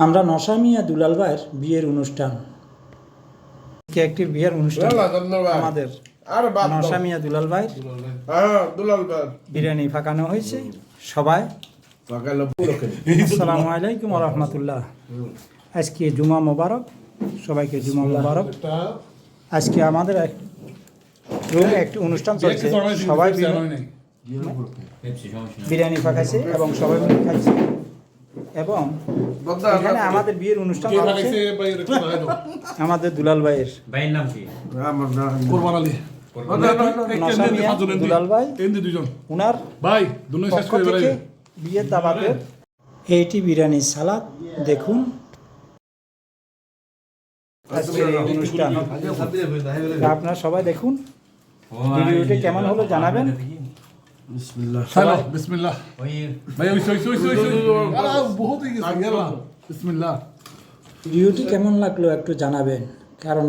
আমরা নশা মিয়া দুলাল ভাইয়ের বিয়ের অনুষ্ঠান, একটি বিয়ের অনুষ্ঠান আমাদের নশা মিয়া দুলাল ভাই বিরিয়ানি ফাঁকানো হয়েছে। সবাই আসসালামু আলাইকুম ওয়া রাহমাতুল্লাহ। আজকে জুমা মোবারক, সবাইকে জুমা মোবারক। আজকে আমাদের রুমে একটি অনুষ্ঠান চলছে, সবাই বিরিয়ানি পাকাইছে এবং সবাই মিলে খাইছে। এবং এখানে আমাদের বিয়ের অনুষ্ঠান হচ্ছে আমাদের দুলাল ভাইয়ের নাম কি? কোরবান আলী নশা মিয়া দুলাল ভাই, উনার ভাই পক্ষ থেকে বিয়ের দাওয়াতের এইটি বিরিয়ানি সালাদ দেখুন। আজকের এই অনুষ্ঠান আপনারা সবাই দেখুন। ভিডিওটি কেমন হলো জানাবেন। বিসমিল্লাহ বিসমিল্লাহ ভাই ওই বহুত হয়ে গেছে বিসমিল্লাহ। ভিডিওটি কেমন লাগলো একটু জানাবেন, কারণ